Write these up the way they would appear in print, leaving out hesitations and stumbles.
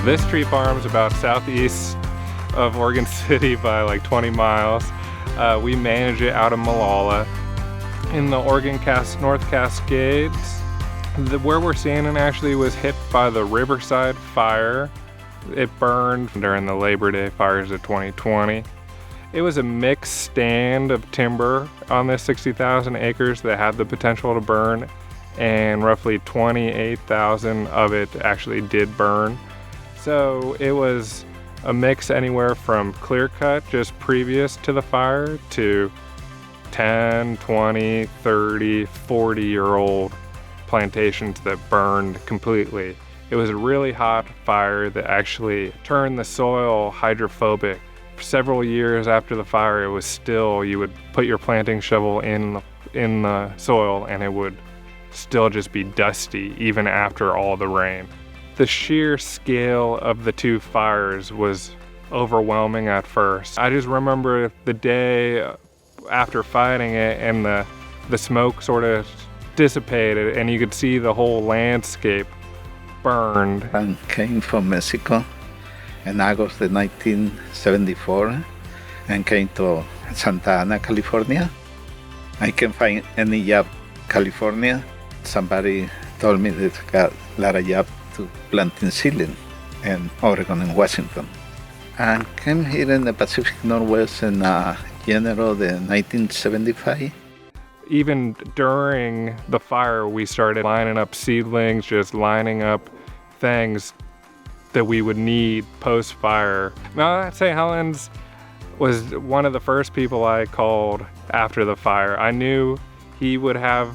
This tree farm is about southeast of Oregon City by like 20 miles. We manage it out of Malala in the Oregon North Cascades. Where we're standing actually was hit by the Riverside fire. It burned during the Labor Day fires of 2020. It was a mixed stand of timber on this 60,000 acres that had the potential to burn, and roughly 28,000 of it actually did burn. So it was a mix anywhere from clear cut just previous to the fire to 10, 20, 30, 40-year-old plantations that burned completely. It was a really hot fire that actually turned the soil hydrophobic. Several years after the fire, it was still, you would put your planting shovel in the soil and it would still just be dusty even after all the rain. The sheer scale of the two fires was overwhelming at first. I just remember the day after fighting it and the smoke sort of dissipated and you could see the whole landscape burned. I came from Mexico in August of 1974 and came to Santa Ana, California. I can't find any job in California. Somebody told me that got a lot of job to planting ceiling in Oregon and Washington. And came here in the Pacific Northwest in January of 1975. Even during the fire, we started lining up seedlings, just lining up things that we would need post-fire. Mount St. Helens was one of the first people I called after the fire. I knew he would have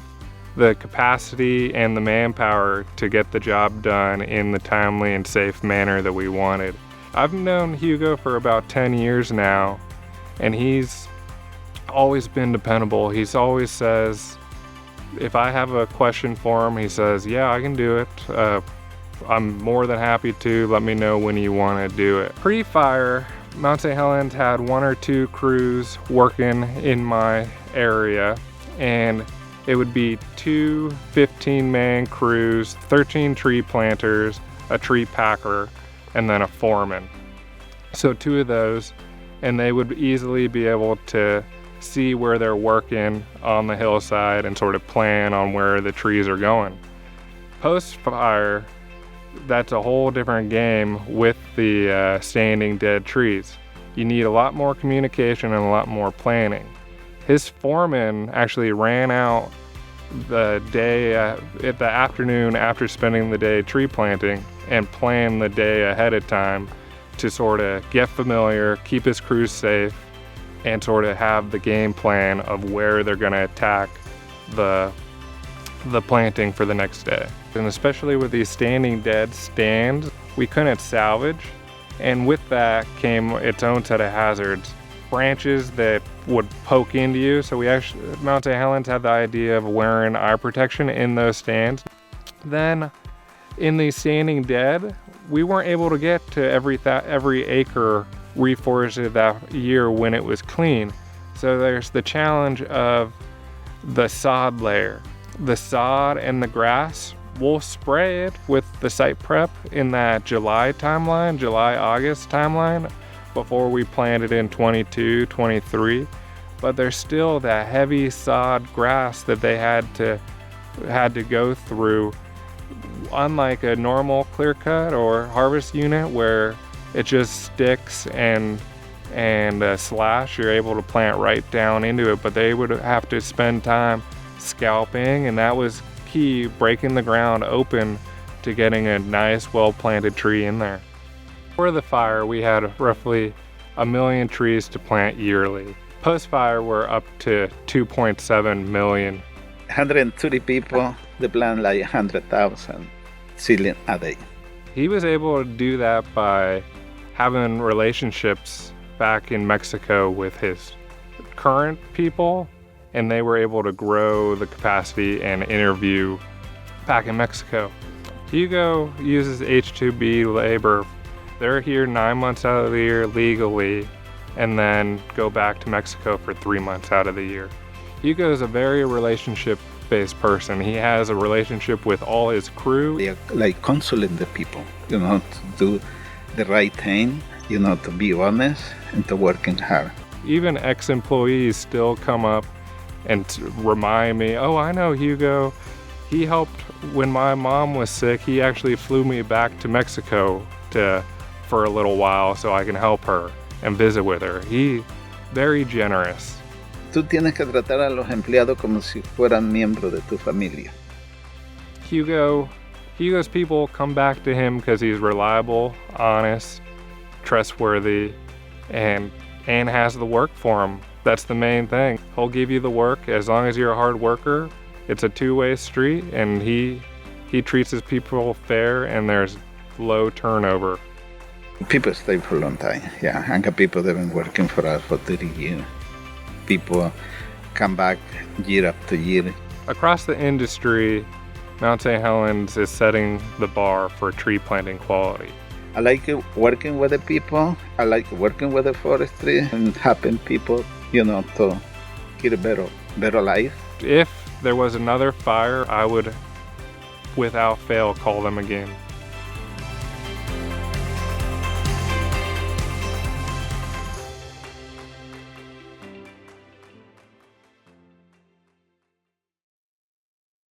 the capacity and the manpower to get the job done in the timely and safe manner that we wanted. I've known Hugo for about 10 years now, and he's always been dependable. He's always says, if I have a question for him, he says, yeah, I can do it. I'm more than happy to. Let me know when you want to do it. Pre-fire, Mount St. Helens had 1 or 2 crews working in my area, and it would be 2 15-man crews, 13 tree planters, a tree packer, and then a foreman. So 2 of those, and they would easily be able to see where they're working on the hillside and sort of plan on where the trees are going. Post-fire, that's a whole different game with the standing dead trees. You need a lot more communication and a lot more planning. His foreman actually ran out the day, at the afternoon after spending the day tree planting and planned the day ahead of time to sort of get familiar, keep his crews safe, and sort of have the game plan of where they're going to attack the planting for the next day. And especially with these standing dead stands, we couldn't salvage, and with that came its own set of hazards. Branches that would poke into you, so Mount St. Helens had the idea of wearing eye protection in those stands. Then in these standing dead, we weren't able to get to every acre reforested that year when it was clean. So there's the challenge of the sod layer. The sod and the grass, we'll spray it with the site prep in that July August timeline before we plant it in 22, 23. But there's still that heavy sod grass that they had to go through, unlike a normal clear cut or harvest unit where it just sticks and slash, you're able to plant right down into it, but they would have to spend time scalping, and that was key, breaking the ground open to getting a nice well-planted tree in there. Before the fire, we had roughly 1 million trees to plant yearly. Post-fire, we're up to 2.7 million. 130 people, they plant like 100,000 seedling a day. He was able to do that by having relationships back in Mexico with his current people, and they were able to grow the capacity and interview back in Mexico. Hugo uses H-2B labor. They're here 9 months out of the year legally, and then go back to Mexico for 3 months out of the year. Hugo is a very relationship-based person. He has a relationship with all his crew. They are like consuling the people, to do the right thing, to be honest and to working hard. Even ex-employees still come up and remind me, oh, I know Hugo. He helped when my mom was sick. He actually flew me back to Mexico for a little while so I can help her and visit with her. He very generous. Tú tienes que tratar a los empleados como si fueran miembros de tu familia. Hugo's people come back to him because he's reliable, honest, trustworthy, and has the work for him. That's the main thing. He'll give you the work as long as you're a hard worker. It's a two-way street, and he treats his people fair, and there's low turnover. People stay for a long time, yeah. And people that have been working for us for 30 years. People come back year after year. Across the industry, Mount St. Helens is setting the bar for tree planting quality. I like working with the people. I like working with the forestry and helping people, to get a better life. If there was another fire, I would, without fail, call them again.